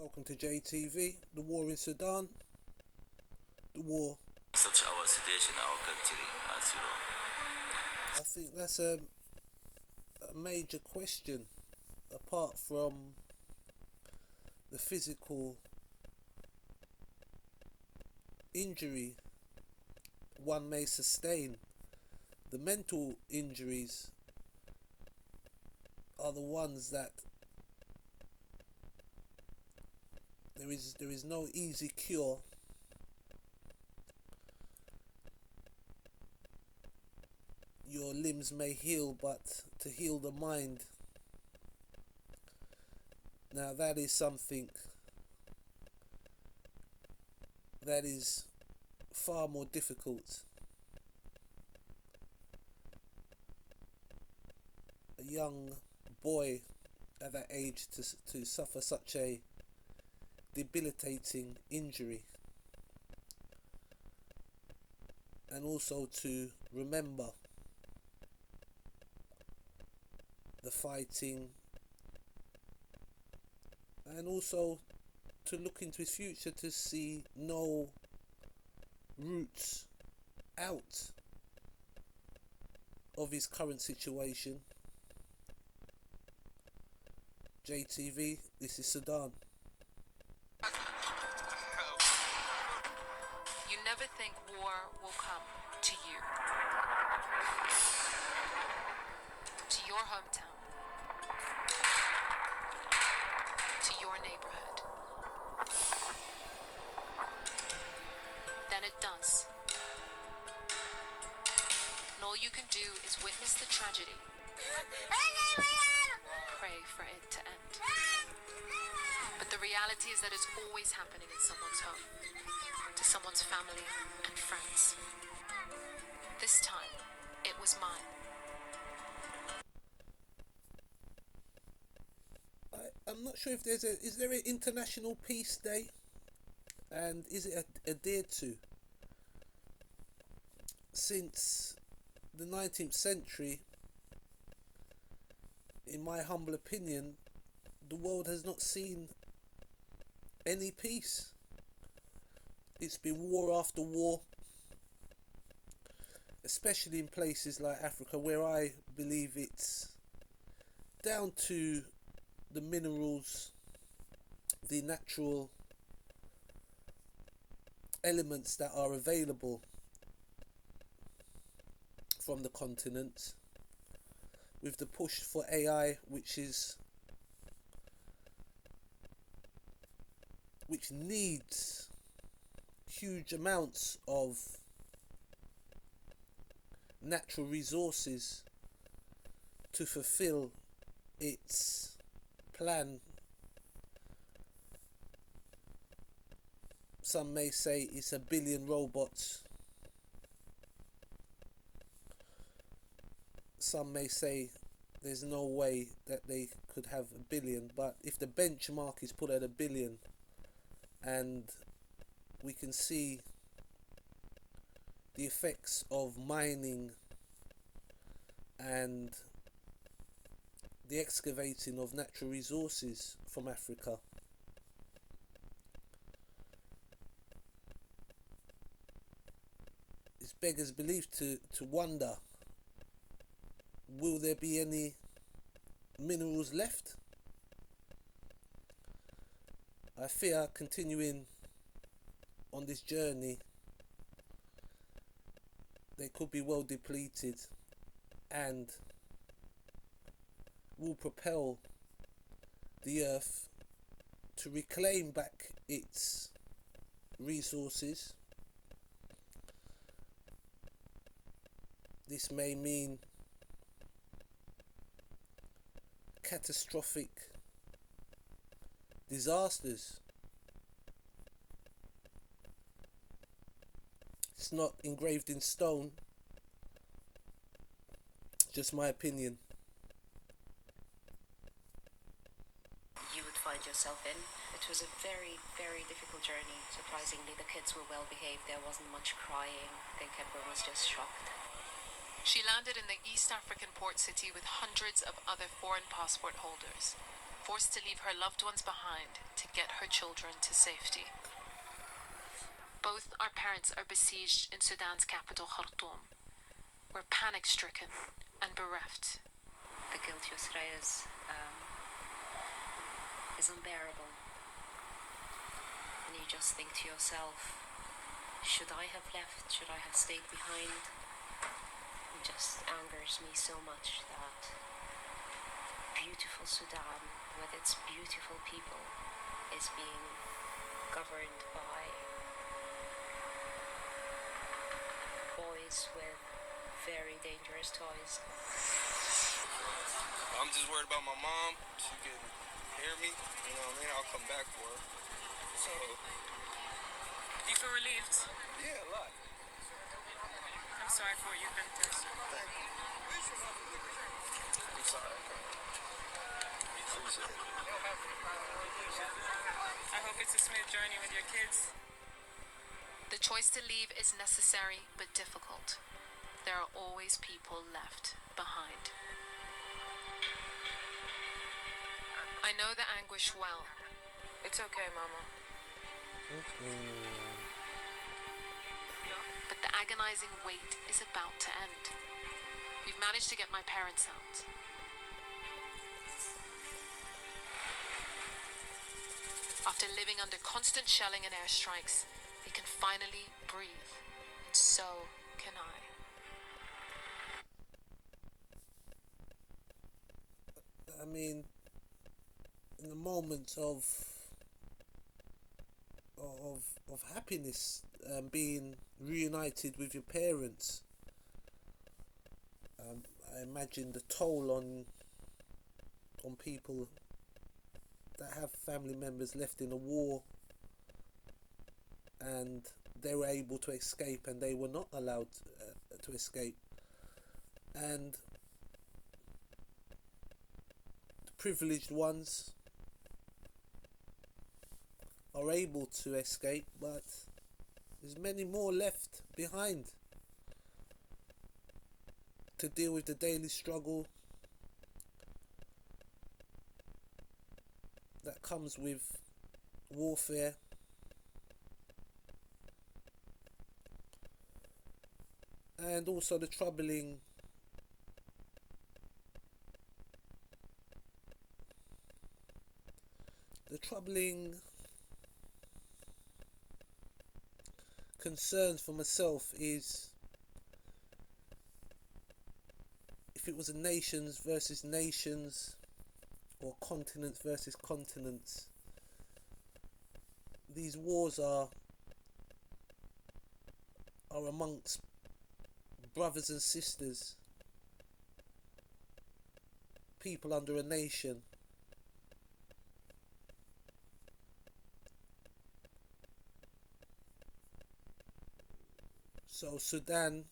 Welcome to JTV. The war in Sudan. The war. Such our situation, our country, as you know. I think that's a major question, apart from the physical injury one may sustain. The mental injuries are the ones that there is no easy cure. Your limbs may heal, but to heal the mind, now that is something that is far more difficult. A young boy at that age to suffer such a debilitating injury, and also to remember the fighting, and also to look into his future to see no routes out of his current situation. JTV, this is Sudan. You never think war will come to you, to your hometown, to your neighborhood. Then it does. And all you can do is witness the tragedy, pray for it to end. But the reality is that it's always happening in someone's home, to someone's family and friends. This time, it was mine. I'm not sure if is there an International Peace Day, and is it adhered to? Since the 19th century, in my humble opinion, the world has not seen any peace. It's been war after war, especially in places like Africa, where I believe it's down to the minerals, the natural elements that are available from the continent, with the push for AI, which needs huge amounts of natural resources to fulfill its plan. Some may say it's 1 billion robots. Some may say there's no way that they could have 1 billion, but if the benchmark is put at 1 billion, and we can see the effects of mining and the excavating of natural resources from Africa, it's beggars belief to wonder, will there be any minerals left? I fear continuing on this journey, they could be well depleted and will propel the earth to reclaim back its resources. This may mean catastrophic disasters. It's not engraved in stone, just my opinion. You would find yourself in. It was a very, very difficult journey. Surprisingly, the kids were well behaved. There wasn't much crying. I think everyone was just shocked. She landed in the East African port city with hundreds of other foreign passport holders. forced to leave her loved ones behind to get her children to safety. Both our parents are besieged in Sudan's capital, Khartoum. We're panic-stricken and bereft. The guilt, Yusra, is unbearable. And you just think to yourself, should I have left? Should I have stayed behind? It just angers me so much that beautiful Sudan, with its beautiful people, is being governed by boys with very dangerous toys. I'm just worried about my mom. She can hear me, you know what I mean? I'll come back for her. So, Do you feel relieved? yeah, a lot. I'm sorry for what you've been through. Thank you. I'm sorry. Appreciate it. I hope it's a smooth journey with your kids. The choice to leave is necessary but difficult. There are always people left behind. I know the anguish well. It's okay, Mama. But the agonizing wait is about to end. We've managed to get my parents out. After living under constant shelling and airstrikes, they can finally breathe. And so can I. I mean, in the moments of happiness, being reunited with your parents, I imagine the toll on people that have family members left in a war, and they were able to escape and they were not allowed to escape, and the privileged ones are able to escape, but there's many more left behind to deal with the daily struggle that comes with warfare. And also the troubling concerns for myself is, if it was a nations versus nations or continents versus continents, these wars are amongst brothers and sisters, people under a nation. So Sudan,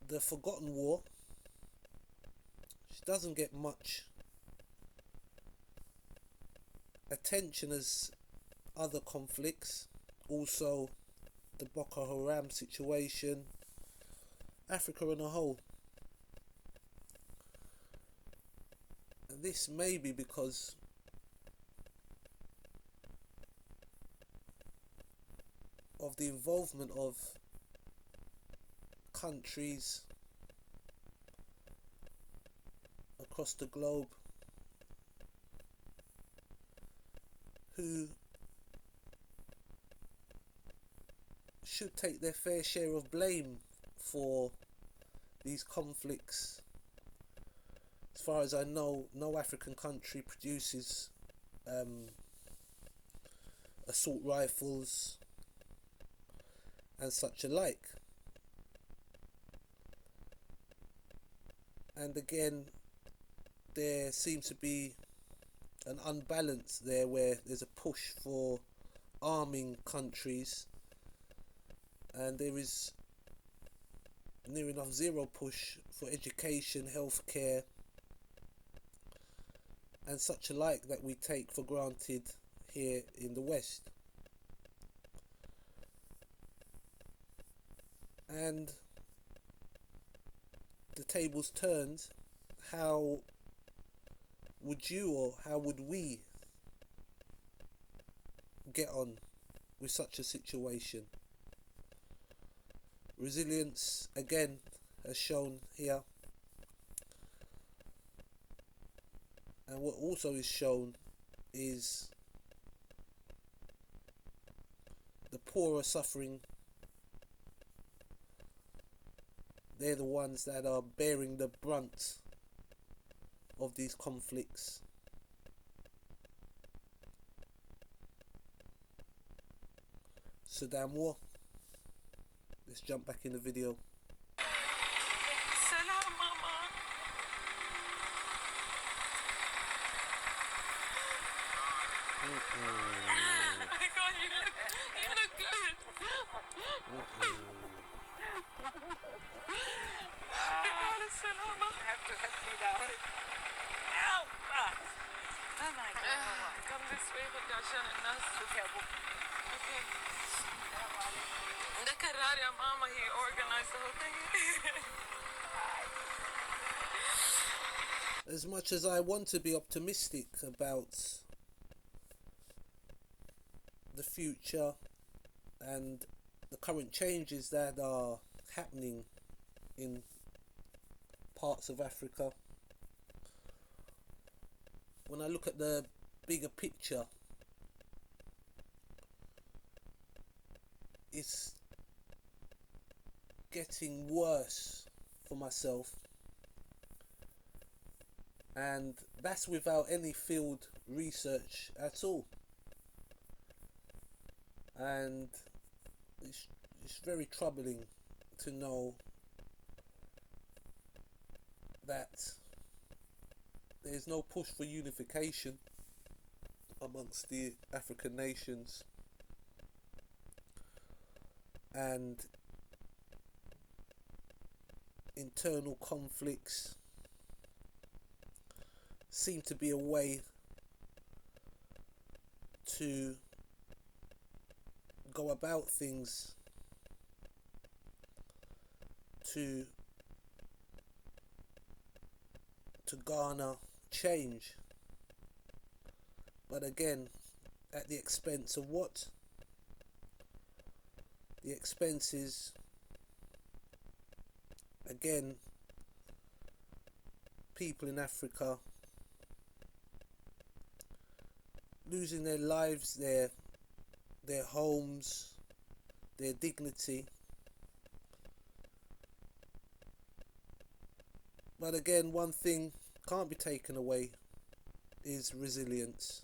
the forgotten war, which doesn't get much attention as other conflicts, also the Boko Haram situation, Africa on a whole. And this may be because of the involvement of countries across the globe who should take their fair share of blame for these conflicts. As far as I know, no African country produces assault rifles and such alike. And again, there seems to be an unbalance there, where there's a push for arming countries and there is near enough zero push for education, healthcare and such alike that we take for granted here in the West. And the tables turned, how would you, or how would we get on with such a situation? Resilience, again, as shown here. And what also is shown is the poor are suffering. They're the ones that are bearing the brunt of these conflicts. Sudan war. Let's jump back in the video. Salam, Mama. Oh my God, you look good. Salama. You have to let me down. Ow! Oh my God. Come this way, بدي عشان الناس. شوفي يا أبوك. Okay. ده كرار يا ماما. He organized the whole thing. As much as I want to be optimistic about the future and the current changes that are happening in parts of Africa, when I look at the bigger picture, it's getting worse for myself, and that's without any field research at all. And it's very troubling to know that there's no push for unification amongst the African nations, and internal conflicts seem to be a way to go about things to garner change, but again at the expense of what? The expense is again people in Africa losing their lives, their homes, their dignity. But again, one thing can't be taken away is resilience.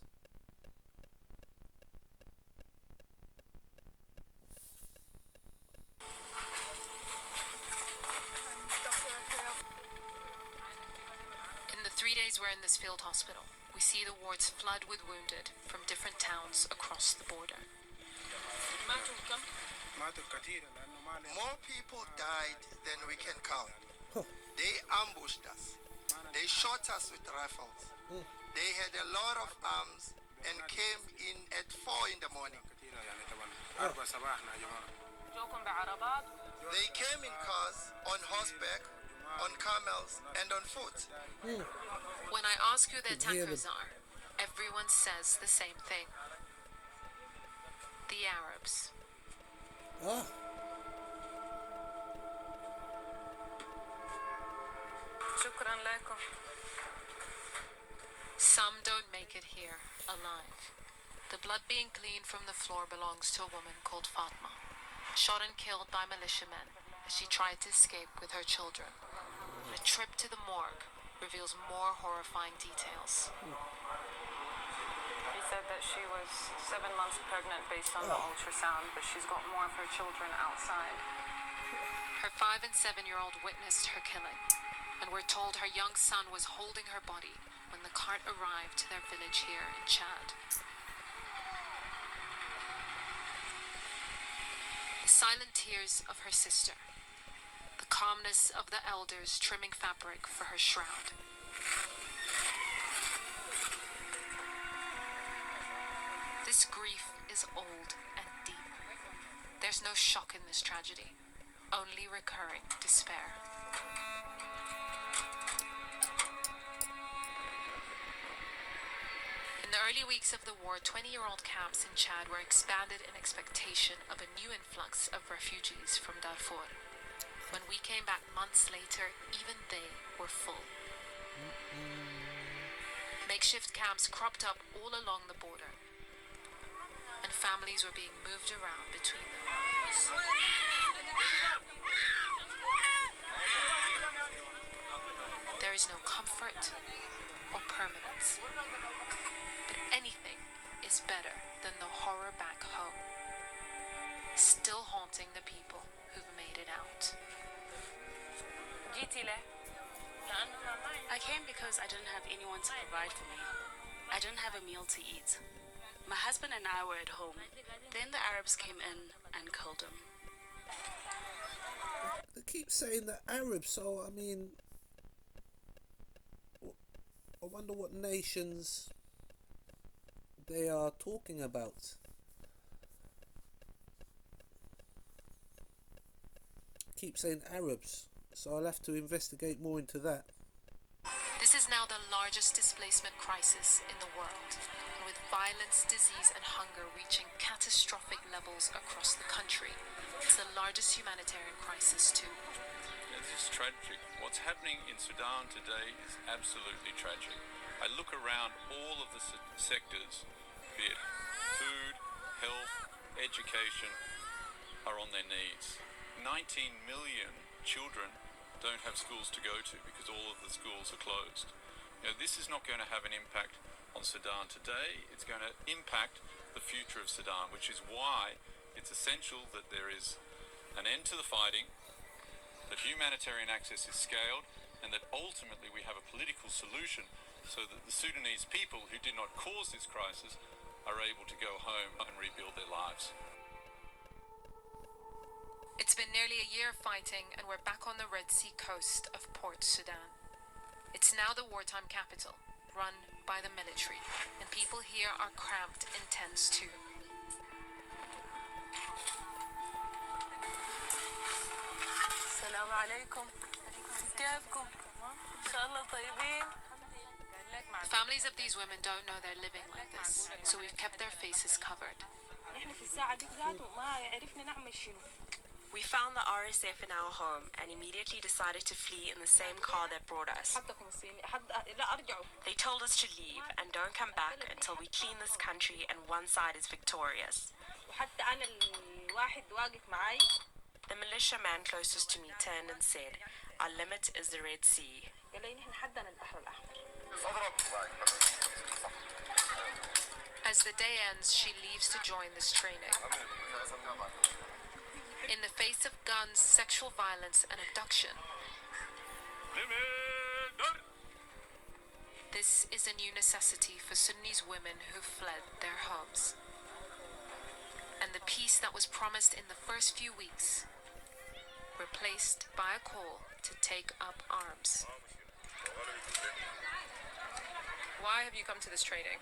In the 3 days we're in this field hospital, we see the wards flood with wounded from different towns across the border. More people died than we can count. They ambushed us. They shot us with rifles. They had a lot of arms and came in at 4 in the morning. They came in cars, on horseback, on camels, and on foot. When I ask who the attackers are, everyone says the same thing. The Arabs. Some don't make it here alive. The blood being cleaned from the floor belongs to a woman called Fatma, shot and killed by militiamen as she tried to escape with her children. A trip to the morgue reveals more horrifying details. He said that she was 7 months pregnant based on the ultrasound, but she's got more of her children outside. Her 5- and 7-year-old witnessed her killing, and we're told her young son was holding her body when the cart arrived to their village here in Chad. The silent tears of her sister, the calmness of the elders trimming fabric for her shroud. This grief is old and deep. There's no shock in this tragedy, only recurring despair. early weeks of the war, 20-year-old camps in Chad were expanded in expectation of a new influx of refugees from Darfur. When we came back months later, even they were full. Makeshift camps cropped up all along the border, and families were being moved around between them. There is no comfort or permanence, but anything is better than the horror back home, still haunting the people who've made it out. I came because I didn't have anyone to provide for me. I didn't have a meal to eat. My husband and I were at home. Then the Arabs came in and killed him. They keep saying the Arabs, so I mean, I wonder what nations they are talking about. Keep saying Arabs, so I'll have to investigate more into that. This is now the largest displacement crisis in the world, with violence, disease and hunger reaching catastrophic levels across the country. It's the largest humanitarian crisis too. This is tragic. What's happening in Sudan today is absolutely tragic. I look around, all of the sectors, be it food, health, education, are on their knees. 19 million children don't have schools to go to because all of the schools are closed. You know, this is not going to have an impact on Sudan today. It's going to impact the future of Sudan, which is why it's essential that there is an end to the fighting, that humanitarian access is scaled, and that ultimately we have a political solution so that the Sudanese people who did not cause this crisis are able to go home and rebuild their lives. It's been nearly a year of fighting, and we're back on the Red Sea coast of Port Sudan. It's now the wartime capital, run by the military, and people here are cramped in tents too. السلام عليكم. كيفكم؟ إن شاء الله طيبين. Families of these women don't know they're living like this, so we've kept their faces covered. We found the RSF in our home and immediately decided to flee in the same car that brought us. They told us to leave and don't come back until we clean this country and one side is victorious. The militia man closest to me turned and said, "Our limit is the Red Sea." As the day ends, she leaves to join this training. In the face of guns, sexual violence, and abduction, this is a new necessity for Sudanese women who fled their homes. And the peace that was promised in the first few weeks, replaced by a call to take up arms. Why have you come to this training?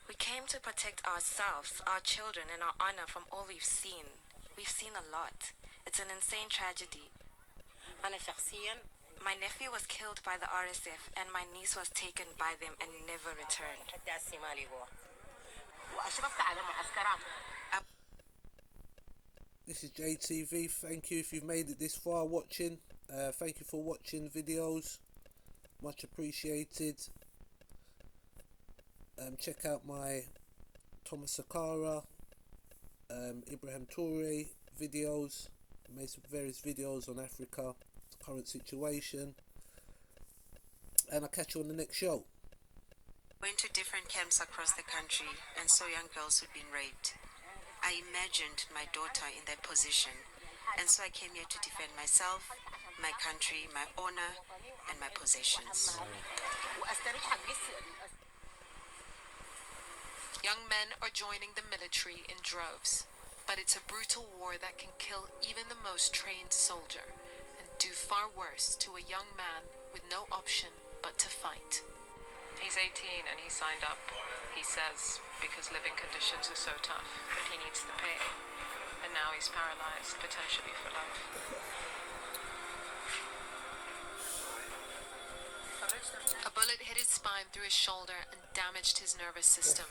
We came to protect ourselves, our children, and our honor from all we've seen. We've seen a lot. It's an insane tragedy. My nephew was killed by the RSF, and my niece was taken by them and never returned. This is JTV. Thank you if you've made it this far watching. Thank you for watching videos. Much appreciated. Check out my Thomas Sakara, Ibrahim Toure videos. I made some various videos on Africa, current situation. And I'll catch you on the next show. Went to different camps across the country and saw young girls who'd been raped. I imagined my daughter in that position, and so I came here to defend myself, my country, my honor, and my possessions. Young men are joining the military in droves, but it's a brutal war that can kill even the most trained soldier and do far worse to a young man with no option but to fight. He's 18 and he signed up, he says, because living conditions are so tough, but he needs the pay. And now he's paralyzed, potentially for life. A bullet bullet hit his spine through his shoulder and damaged his nervous system.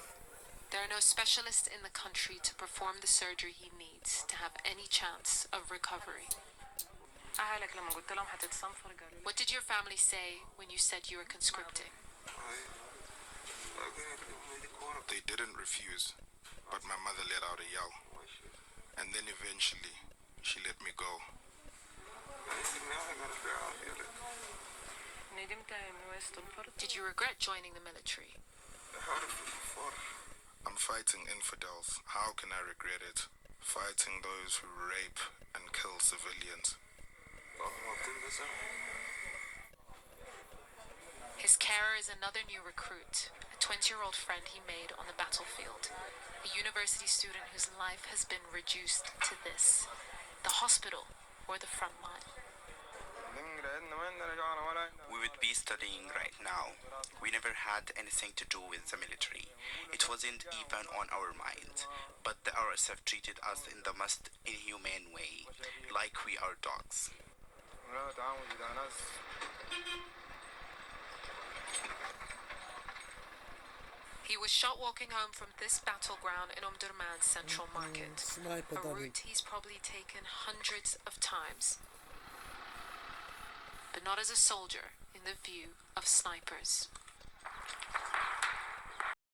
There are no specialists in the country to perform the surgery he needs to have any chance of recovery. What did your family say when you said you were conscripting? They didn't refuse, but my mother let out a yell. And then eventually, she let me go. Did you regret joining the military? I'm fighting infidels. How can I regret it? Fighting those who rape and kill civilians. His carer is another new recruit, a 20-year-old friend he made on the battlefield, a university student whose life has been reduced to this: the hospital or the front line. We would be studying right now. We never had anything to do with the military. It wasn't even on our minds. But the RSF treated us in the most inhumane way, like we are dogs. He was shot walking home from this battleground in Omdurman's central market, a route he's probably taken hundreds of times. But not as a soldier in the view of snipers.